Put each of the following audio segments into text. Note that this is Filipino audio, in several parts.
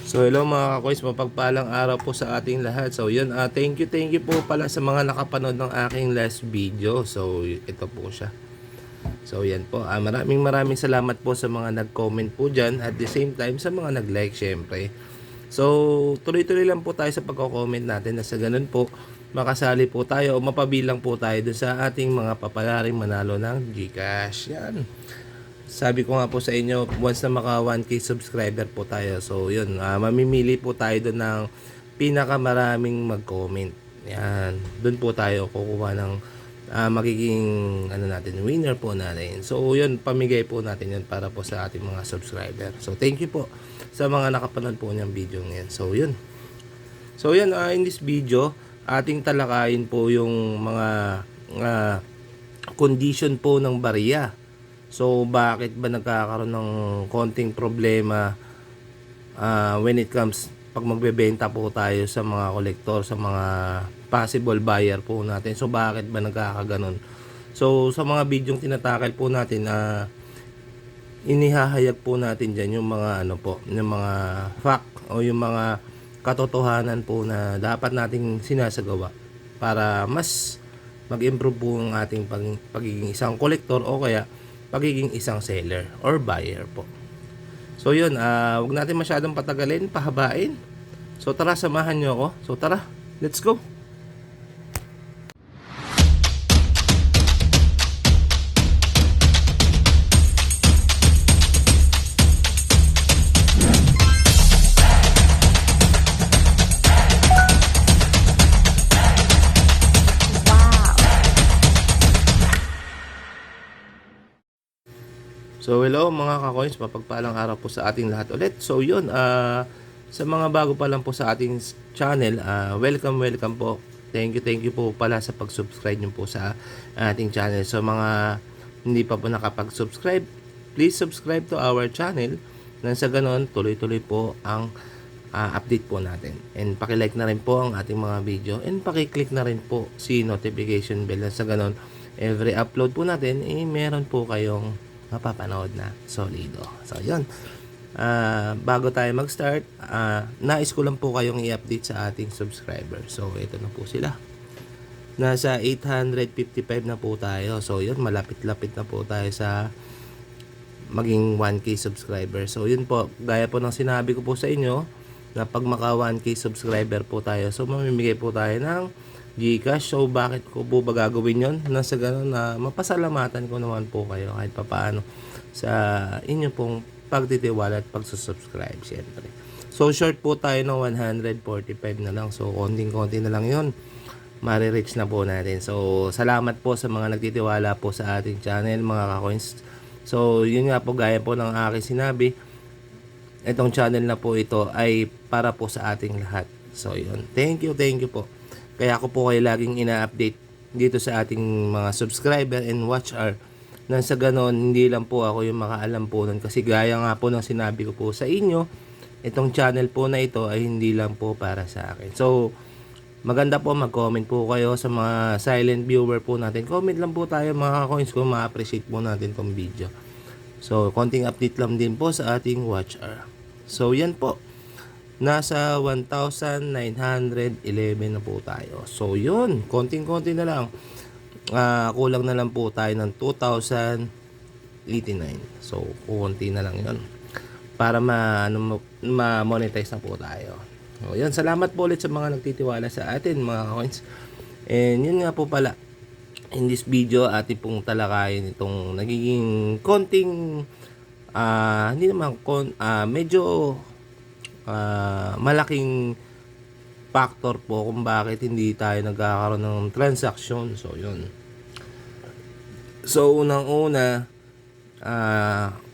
So hello mga kakoys, mapagpalang araw po sa ating lahat. So yun, thank you po pala sa mga nakapanood ng aking last video. So ito po siya. So yan po, maraming salamat po sa mga nag-comment po dyan. At the same time sa mga nag-like syempre. So tuloy-tuloy lang po tayo sa pagko-comment natin na sa ganun po makasali po tayo o mapabilang po tayo dun sa ating mga papalaring manalo ng GCash. Yan. Sabi ko nga po sa inyo, once na maka 1K subscriber po tayo. So yun, mamimili po tayo doon ng pinakamaraming mag-comment. Yan, doon po tayo kukuha ng magiging natin, winner po natin. So yun, pamigay po natin yun para po sa ating mga subscriber. So thank you po sa mga nakapanood po niyang video ngayon. So yun. So yun, in this video, ating talakayin po yung mga condition po ng barya. So bakit ba nagkakaroon ng konting problema when it comes pag magbebenta po tayo sa mga kolektor, sa mga possible buyer po natin. So bakit ba nagkakaganon? So sa mga bidyong tinatakal po natin, inihahayag po natin dyan yung mga yung mga fact o yung mga katotohanan po na dapat nating sinasagawa para mas mag-improve po ang ating pagiging isang kolektor o kaya pagiging isang seller or buyer po. So yun, wag natin masyadong patagalin, pahabain. So tara, samahan nyo ako. So tara, let's go. So hello mga ka-coins, mapagpalang araw po sa ating lahat ulit. So yun, sa mga bago pa lang po sa ating channel, welcome po. Thank you po pala sa pag-subscribe nyo po sa ating channel. So mga hindi pa po nakapag-subscribe, please subscribe to our channel. Nang sa ganon, tuloy-tuloy po ang update po natin. And paki-like na rin po ang ating mga video. And paki-click na rin po si notification bell. Nang sa ganon, every upload po natin, meron po kayong mapapanood na solido. So yun, bago tayo mag-start, nais ko lang po kayong i-update sa ating subscriber. So ito na po sila, nasa 855 na po tayo. So yun, malapit-lapit na po tayo sa maging 1K subscriber. So yun po, gaya po ng sinabi ko po sa inyo, na pag maka 1K subscriber po tayo, so mamimigay po tayo ng GCash. So bakit ko po ba gagawin yon? Nasa ganun na mapasalamatan ko naman po kayo kahit papaano sa inyo pong pagtitiwala at pagsusubscribe syempre. So short po tayo ng 145 na lang. So konting-konti na lang yon, mare-reach na po natin. So salamat po sa mga nagtitiwala po sa ating channel mga ka-coins. So yun nga po, gaya po ng aking sinabi, itong channel na po ito ay para po sa ating lahat. So yun, thank you po. Kaya ako po kayo laging ina-update dito sa ating mga subscriber and watch hour. Nang sa ganon, hindi lang po ako yung makaalam po nun. Kasi gaya nga po ng sinabi ko po sa inyo, itong channel po na ito ay hindi lang po para sa akin. So, maganda po mag-comment po kayo sa mga silent viewer po natin. Comment lang po tayo mga coins kung ma-appreciate po natin tong video. So, konting update lang din po sa ating watch hour. So, yan po. Nasa 1,911 na po tayo. So yun, konting-konti na lang. Kulang na lang po tayo ng 2,089. So konti na lang yun para ma-monetize na po tayo. So yun, salamat po ulit sa mga nagtitiwala sa atin mga coins. And yun nga po pala, in this video atin pong talakayin itong nagiging konting hindi naman medyo malaking factor po kung bakit hindi tayo nagkakaroon ng transaction. So yun, so unang-una,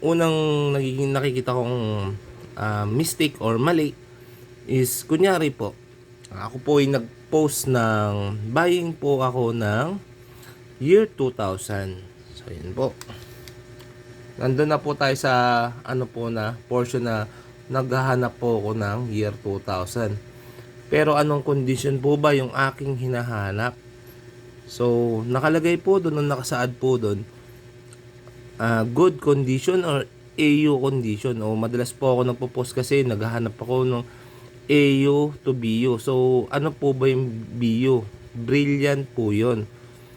unang nagiging nakikita kong mistake or mali is, kunyari po ako po ay nag-post ng buying po ako ng year 2000. So yun po, nandun na po tayo sa po na portion na naghahanap po ako ng year 2000. Pero anong condition po ba yung aking hinahanap? So nakalagay po doon, nakasaad po doon, good condition or AU condition, o madalas po ako nagpo-post kasi naghahanap ako ng AU to BU. So ano po ba yung BU? Brilliant po yun.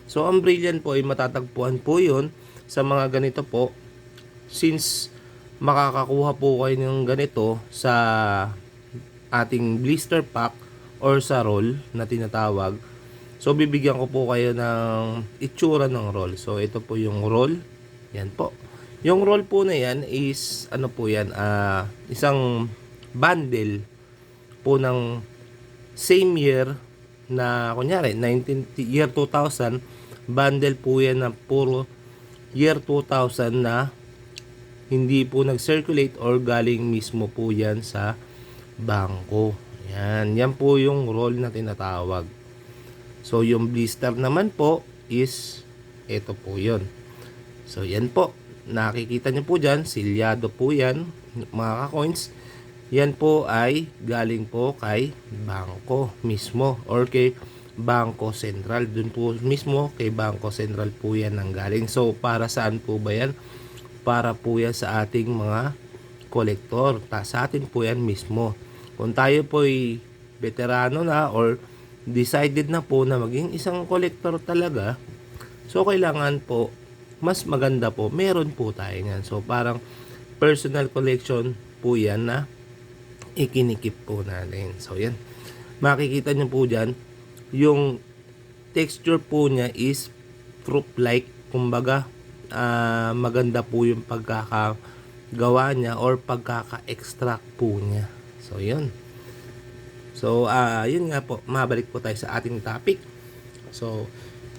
So ang brilliant po ay matatagpuan po yun sa mga ganito po, since makakakuha po kayo ng ganito sa ating blister pack or sa roll na tinatawag. So bibigyan ko po kayo ng itsura ng roll. So ito po yung roll. Yan po. Yung roll po na yan is ano po yan, isang bundle po ng same year na kunyari year 2000, bundle po yan na puro year 2000 na hindi po nag-circulate or galing mismo po yan sa bangko. Yan po yung roll na tinatawag. So yung blister naman po is ito po yun. So yan po, nakikita nyo po dyan, silyado po yan mga ka-coins. Yan po ay galing po kay bangko mismo or kay Bangko Sentral. Dun po mismo kay Bangko Sentral po yan ang galing. So para saan po ba yan? Para po yan sa ating mga kolektor. Sa atin po yan mismo. Kung tayo po ay veterano na or decided na po na maging isang kolektor talaga, so kailangan po mas maganda po meron po tayo yan. So parang personal collection po yan na ikinikip po natin. So yan, makikita nyo po dyan yung texture po niya is fruit like, kumbaga maganda po yung pagkakagawa niya or pagkaka-extract po niya. So yun. So yun nga po, mabalik po tayo sa ating topic. So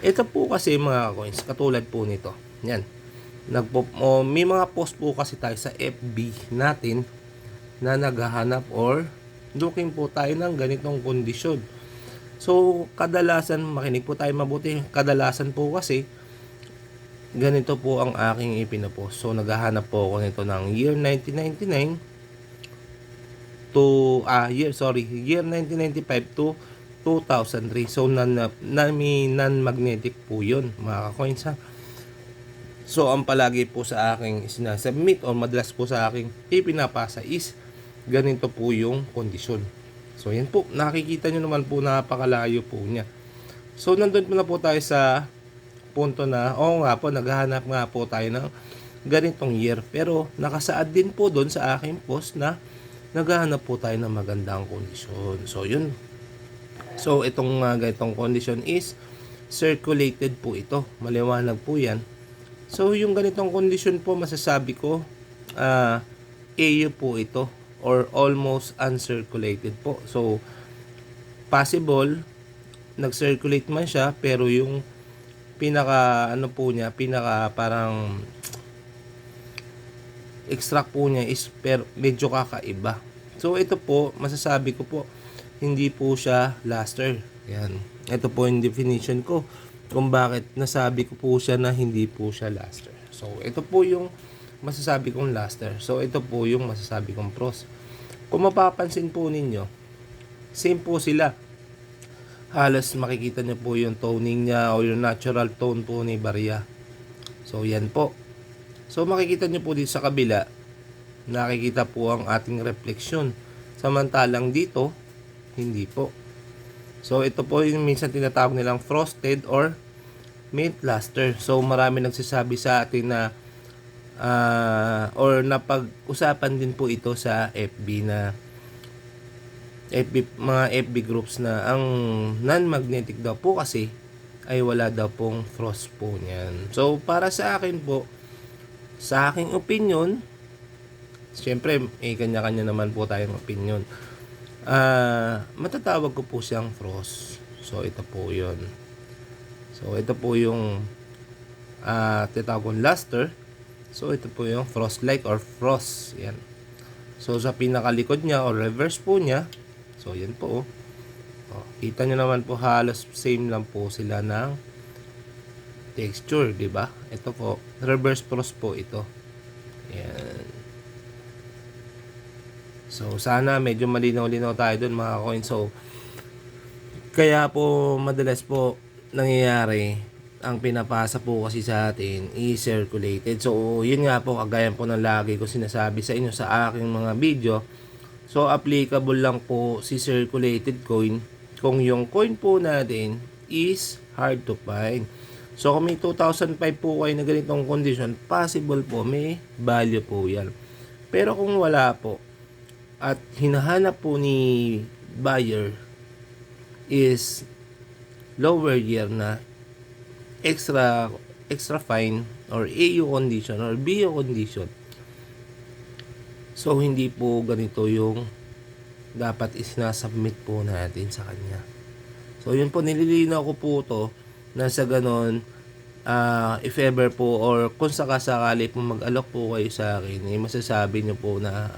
ito po kasi mga coins, katulad po nito. Yan. May mga post po kasi tayo sa FB natin na naghahanap or looking po tayo ng ganitong kondisyon. So kadalasan, makinig po tayo mabuti, kadalasan po kasi ganito po ang aking ipinopost. So naghahanap po ako nito ng year 1999 to year 1995 to 2003. So non-magnetic po 'yon, mga ka-coins ha. So ang palagi po sa aking sinasubmit o madalas po sa aking ipinapasa is ganito po yung kondisyon. So yan po, nakikita nyo naman po, napakalayo po niya. So nandun po na po tayo sa punto na, nga po, naghahanap nga po tayo ng ganitong year. Pero nakasaad din po doon sa aking post na naghahanap po tayo ng magandang kondisyon. So yun. So itong ganitong kondisyon is circulated po ito. Maliwanag po yan. So yung ganitong kondisyon po, masasabi ko AU po ito or almost uncirculated po. So possible nag-circulate man siya, pero yung pinaka pinaka parang extract po niya is medyo kakaiba. So ito po, masasabi ko po, hindi po siya luster. Yan. Ito po yung definition ko kung bakit nasabi ko po siya na hindi po siya luster. So ito po yung masasabi kong luster. So ito po yung masasabi kong pros. Kung mapapansin po ninyo, same po sila. Halos makikita nyo po yung toning niya o yung natural tone po ni Barya. So yan po. So makikita nyo po dito sa kabila, nakikita po ang ating refleksyon. Samantalang dito, hindi po. So ito po yung minsan tinatawag nilang frosted or mint luster. So marami nagsasabi sa atin na or napag-usapan din po ito sa FB na mga FB groups na ang non-magnetic daw po kasi ay wala daw pong frost po niyan. So para sa akin po, sa aking opinion, siyempre kanya-kanya naman po tayong opinion. Matatawag ko po siyang frost. So ito po 'yon. So ito po yung tinatawag kong luster. So ito po yung frost-like or frost. Yan. So sa pinakalikod niya or reverse po niya, so yan po. Kita nyo naman po, halos same lang po sila ng texture, di ba? Ito po, reverse frost po ito. Yan. So sana medyo malinaw-linaw tayo dun, mga coins. So kaya po madalas po nangyayari, ang pinapasa po kasi sa atin is circulated. So, yun nga po, kagaya po ng lagi ko sinasabi sa inyo sa aking mga video. So, applicable lang po si circulated coin kung yung coin po natin is hard to find. So, kung may 2005 po kayo na ganitong condition, possible po may value po yan. Pero kung wala po at hinahanap po ni buyer is lower year na extra fine or AU condition or BO condition, so hindi po ganito yung dapat is na-submit po natin sa kanya. So yun po, nililinaw ko po to na sa ganon, if ever po or kung sakasakali po mag-alok po kayo sa akin, masasabi nyo po na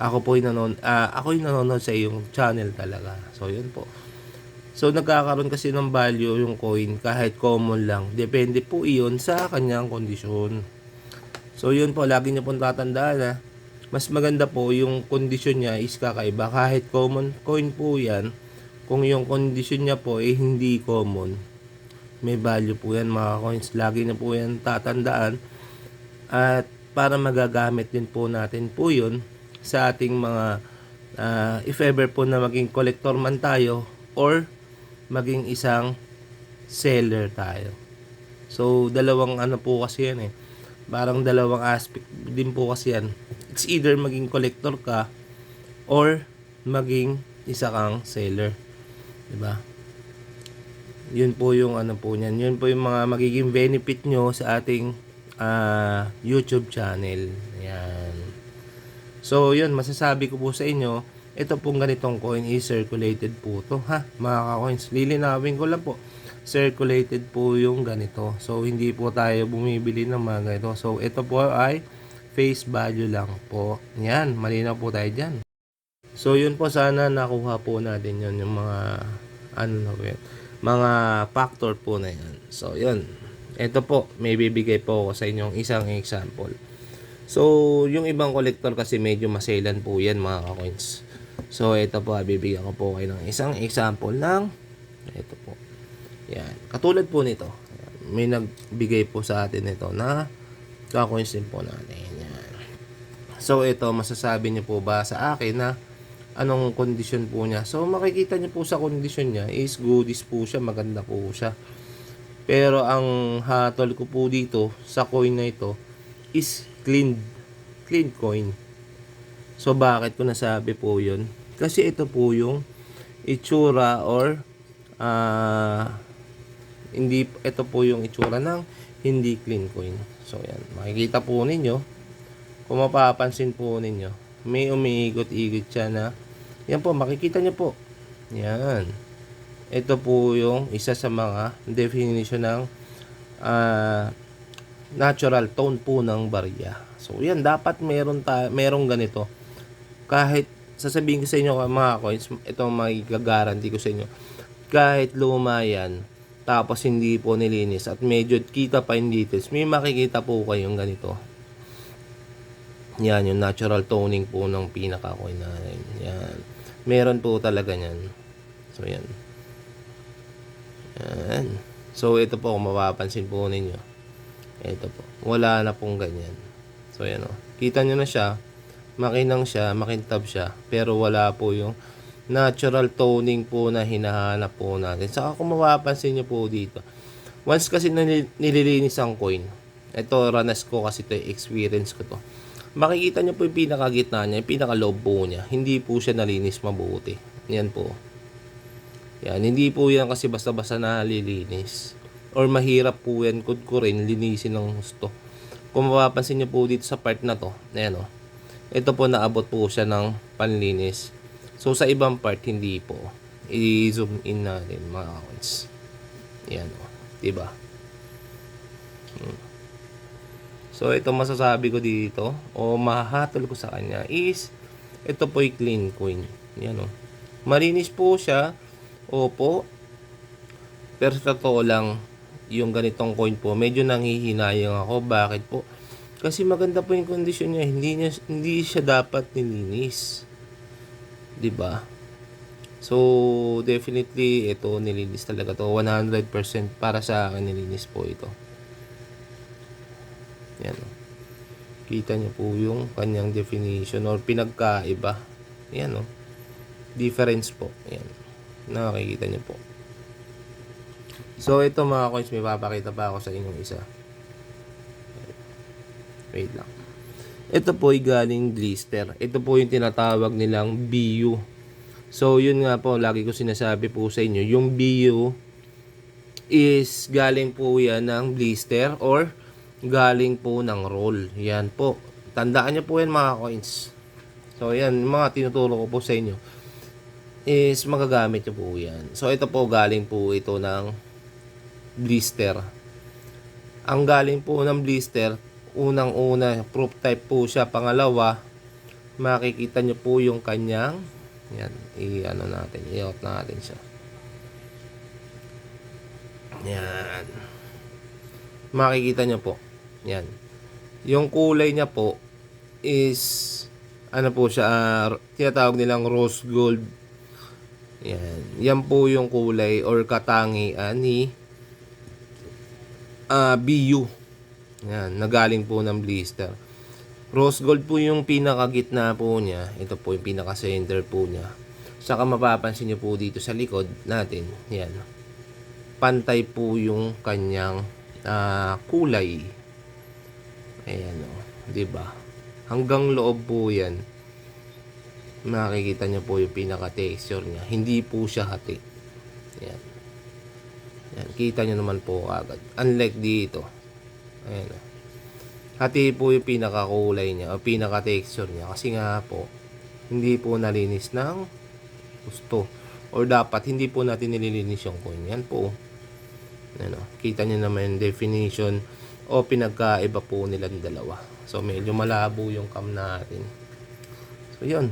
ako po yung nanonood sa iyong channel talaga. So yun po. So, nagkakaroon kasi ng value yung coin kahit common lang. Depende po iyon sa kanyang kondisyon. So, yun po. Lagi niyo pong tatandaan na mas maganda po yung kondisyon niya is kakaiba. Kahit common coin po yan, kung yung kondisyon niya po ay hindi common, may value po yan mga coins. Lagi niyo po yan tatandaan. At para magagamit din po natin po yun sa ating mga if ever po na maging collector man tayo or maging isang seller tayo. So, dalawang ano po kasi yan eh. Parang dalawang aspect din po kasi yan. It's either maging collector ka or maging isa kang seller. Diba? Yun po yung ano po niyan. Yun po yung mga magiging benefit nyo sa ating YouTube channel. Ayan. So, yun. Masasabi ko po sa inyo, ito pong ganitong coin is circulated po to, ha, mga ka-coins. Lilinawin ko lang po, circulated po yung ganito. So, hindi po tayo bumibili ng mga ganito. So, ito po ay face value lang po. Yan, malinaw po tayo dyan. So, yun po, sana nakuha po natin yun, yung mga mga factor po na yan. So, yun. Ito po, may bibigay po ako sa inyong isang example. So, yung ibang collector kasi medyo maselan po yan, mga ka-coins. So, ito po, bibigyan ko po kayo ng isang example ng ito po. Yan. Katulad po nito. May nagbigay po sa atin ito na ka-coins din po natin. Yan. So, ito, masasabi niyo po ba sa akin na anong condition po niya? So, makikita niyo po sa condition niya is goodies po siya, maganda po siya. Pero, ang hatol ko po dito sa coin na ito is clean coin. So, bakit ko nasabi po yun? Kasi ito po yung itsura or ito po yung itsura ng hindi clean coin. So, yan. Makikita po ninyo. Kung mapapansin po ninyo, may umiikot-ikot siya na yan po, makikita nyo po. Yan. Ito po yung isa sa mga definition ng natural tone po ng barya. So, yan. Dapat merong ganito. Kahit sasabihin ko sa inyo mga coins, ito magagaranti ko sa inyo, kahit luma yan, tapos hindi po nilinis at medyo kita pa yung details, may makikita po kayong ganito. Yan, yung natural toning po ng pinaka coin na yan. Meron po talaga yan. So, yan. Yan. So, ito po, kung mapapansin po ninyo, ito po, wala na pong ganyan. So, yan o. Kita nyo na siya, makinang siya, makintab siya, pero wala po yung natural toning po na hinahanap po natin. Saka kung mapapansin nyo po dito, once kasi nililinis ang coin, ito ranas ko kasi ito, experience ko to, makikita nyo po yung pinakagitna niya, yung pinakaloob po niya, hindi po siya nalinis mabuti. Yan po. Yan, hindi po yan kasi basta-basta nalilinis. Or mahirap po yan kudkurin, linisin ng gusto. Kung mapapansin nyo po dito sa part na to, ayan o, ito po naabot po siya ng panlinis. So, sa ibang part, hindi po. I-zoom in natin, mga coins. Yan o. Diba? So, ito masasabi ko dito, o mahahatol ko sa kanya, is, ito po yung clean coin. Yan o. Malinis po siya. Opo. Pero sa totoo lang, yung ganitong coin po, medyo nanghihinayang ako. Bakit po? Kasi maganda po yung kondisyon niya. Hindi siya dapat nilinis. 'Di ba? So, definitely, ito, nilinis talaga to. 100% para sa akin, nilinis po ito. Yan. Kita niyo po yung kanyang definition or pinagkaiba. Yan, difference po. Yan. Nakikita niyo po. So, ito mga coins, may papakita pa ako sa inyong isa. Wait lang. Ito po ay galing blister. Ito po yung tinatawag nilang BU. So, yun nga po, lagi ko sinasabi po sa inyo, yung BU is galing po yan ng blister or galing po ng roll. Yan po. Tandaan nyo po yan mga coins. So, yan, mga tinuturo ko po sa inyo is magagamit nyo po yan. So, ito po, galing po ito ng blister. Ang galing po ng blister, unang-una, proof type po siya. Pangalawa, makikita nyo po yung kanyang, yan, i-out natin siya. Yan. Makikita nyo po. Yan. Yung kulay niya po is, ano po siya, tinatawag nilang rose gold. Yan. Yan po yung kulay or katangian ni BU. Yan, nagaling po ng blister. Rose gold po yung pinakagitna po niya. Ito po yung pinaka-center po niya. Saka mapapansin niyo po dito sa likod natin. Yan. Pantay po yung kanyang kulay. Ayan o. Diba? Hanggang loob po yan. Makikita niyo po yung pinaka-texture niya. Hindi po siya hati. Yan. Yan. Kita niyo naman po agad. Unlike dito. Ayan o. Hati po yung pinaka-kulay niya o pinaka-texture niya. Kasi nga po, hindi po nalinis ng gusto. Or dapat, hindi po natin nililinis yung coin. Yan po. Ano, kita niyo naman yung definition o pinagkaiba po nilang dalawa. So, medyo malabo yung cam natin. So, yun.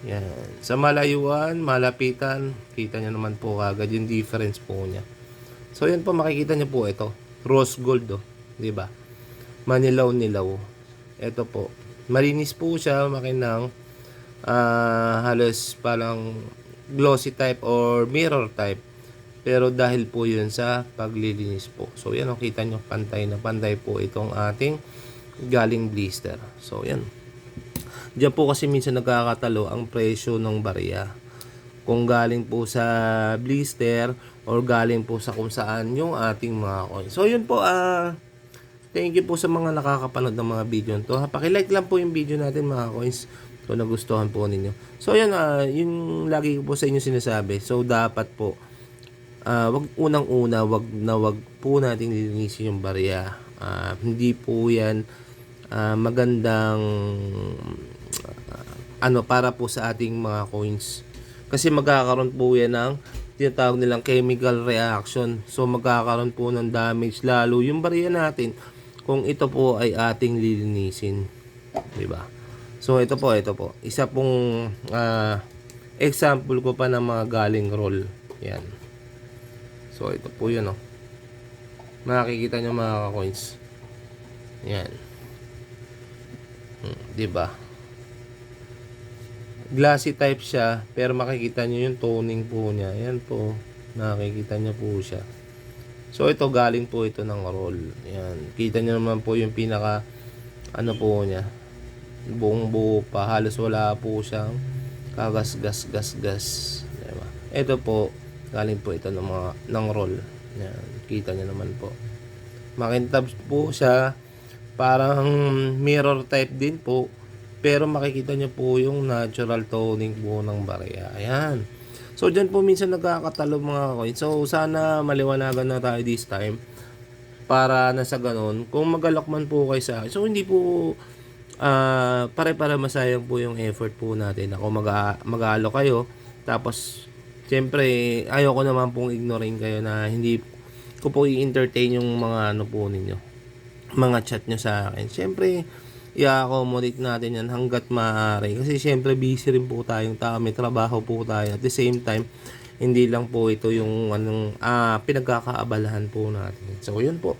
Yan. Sa malayuan, malapitan, kita niyo naman po agad yung difference po niya. So, yan po, makikita niyo po ito. Rose gold, diba? Manilaw-nilaw. Ito po. Malinis po siya, makinang halos parang glossy type or mirror type. Pero dahil po yun sa paglilinis po. So, yan, kita nyo, pantay na pantay po itong ating galing blister. So, yan. Diyan po kasi minsan nagkakatalo ang presyo ng barya. Kung galing po sa blister or galing po sa kung saan yung ating mga coins. So, yun po, thank you po sa mga nakakapanood ng mga video nito. Paki-like lang po yung video natin mga coins kung nagustuhan po ninyo. So, yan, yung lagi ko po sa inyo sinasabi. So, dapat po, wag unang-una, wag po nating lilinisin yung barya. Hindi po yan magandang para po sa ating mga coins. Kasi magkakaroon po yan ng tinatawag nilang chemical reaction. So magkakaroon po ng damage lalo yung barya natin kung ito po ay ating lilinisin. Diba? So ito po. Isa pong example ko pa ng mga galing roll. Yan. So ito po yun makikita nyo mga coins. Yan. Diba? Glassy type siya, pero makikita nyo yung toning po niya. Yan po, nakikita nyo po siya. So ito, galing po ito ng roll. Yan, kita nyo naman po yung pinaka po niya, buong buo pa, halos wala po siyang kagas-gas. Diba? Ito po, galing po ito ng roll. Yan, kita nyo naman po. Makintab po siya, parang mirror type din po. Pero makikita nyo po yung natural toning po ng barya. Ayan. So, dyan po minsan nagkakatalo mga coins. So, sana maliwanagan na tayo this time. Para na sa ganun, kung magalak man po kayo sa akin. So, hindi po pare-para masayang po yung effort po natin. Ako mag-aalo kayo. Tapos, siyempre, ayoko naman pong ignorin kayo na hindi ko po i-entertain yung mga po ninyo. Mga chat nyo sa akin. Siyempre, i-accommodate natin yan hanggat maaari. Kasi syempre busy rin po tayong tao. May trabaho po tayo. At the same time, hindi lang po ito yung pinagkakaabalahan po natin. So, yun po.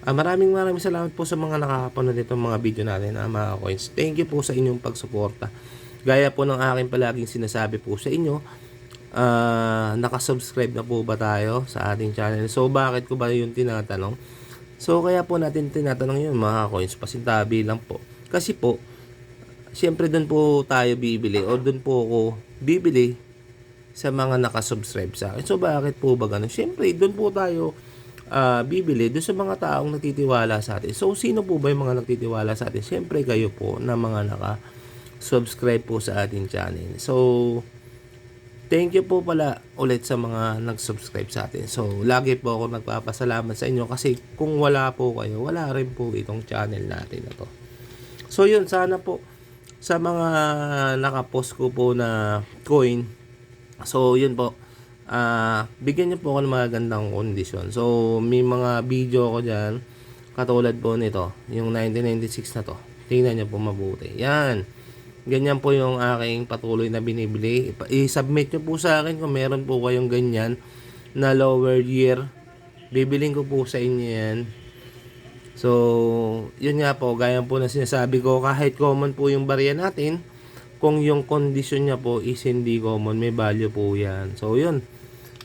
Maraming salamat po sa mga nakakapanood nitong mga video natin, mga coins. Thank you po sa inyong pagsuporta. Gaya po ng aking palaging sinasabi po sa inyo, nakasubscribe na po ba tayo sa ating channel? So bakit ko ba yung tinatanong? So kaya po natin tinatanong yun mga coins, pasintabi lang po. Kasi po, siyempre doon po tayo bibili o doon po ako bibili sa mga nakasubscribe sa akin. So bakit po ba ganun? Siyempre doon po tayo bibili doon sa mga taong nagtitiwala sa atin. So sino po ba yung mga nagtitiwala sa atin? Siyempre kayo po na mga naka-subscribe po sa ating channel. So thank you po pala ulit sa mga nag-subscribe sa atin. So lagi po ako nagpapasalamat sa inyo kasi kung wala po kayo, wala rin po itong channel natin na to. So yun, sana po sa mga nakapost ko po na coin, so yun po, bigyan niyo po ako ng magandang kondisyon. So may mga video ko dyan katulad po nito, yung 1996 na to. Tingnan niyo po mabuti. Yan, ganyan po yung aking patuloy na binibili. I-submit niyo po sa akin kung meron po kayong ganyan na lower year. Bibiling ko po sa inyo yan. So yun nga po, gaya po na sinasabi ko, kahit common po yung barya natin, kung yung condition niya po is hindi common, may value po yan. So yun,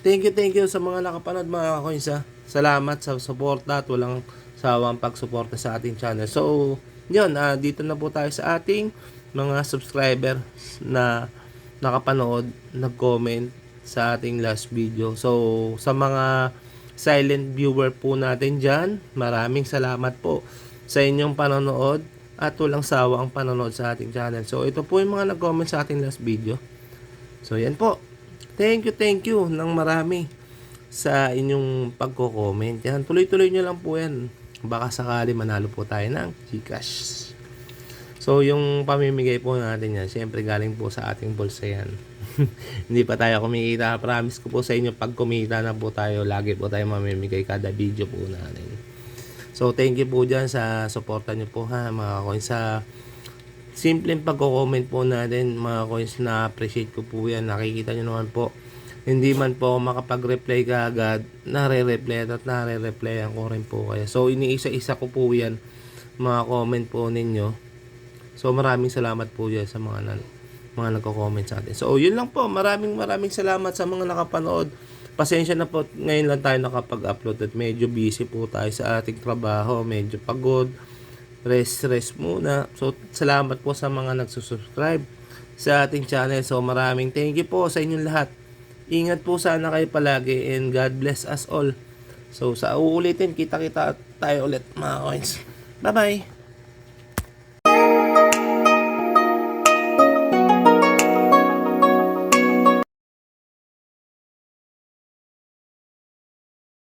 thank you sa mga nakapanood mga coins ha. Salamat sa suporta at walang sawang pagsuporta sa ating channel. So yun, dito na po tayo sa ating mga subscriber na nakapanood, nag-comment sa ating last video. So sa mga silent viewer po natin dyan, maraming salamat po sa inyong panonood at walang sawa ang panonood sa ating channel. So ito po yung mga nag-comment sa ating last video. So yan po, thank you ng marami sa inyong pagko-comment. Yan, tuloy-tuloy nyo lang po yan, baka sakali manalo po tayo ng GCash. So yung pamimigay po natin yan, syempre galing po sa ating bulsa yan. Hindi pa tayo kumikita. Promise ko po sa inyo, pag kumita na po tayo, lagi po tayo mamimigay kada video po natin. So thank you po dyan sa suporta nyo po ha mga coins. Sa simpleng pagko-comment po natin mga coins, na appreciate ko po yan. Nakikita nyo naman po, hindi man po makapag-reply kaagad, nare-reply at nare-replyan ko rin po kaya. So iniisa-isa ko po yan mga comment po ninyo. So maraming salamat po dyan sa mga nagko-comment sa atin. So yun lang po, maraming salamat sa mga nakapanood. Pasensya na po, ngayon lang tayo nakapag-upload at medyo busy po tayo sa ating trabaho, medyo pagod, rest muna. So salamat po sa mga nagsusubscribe sa ating channel. So maraming thank you po sa inyong lahat. Ingat po sana kayo palagi and God bless us all. So sa uulitin, kita tayo ulit mga coins. Bye bye.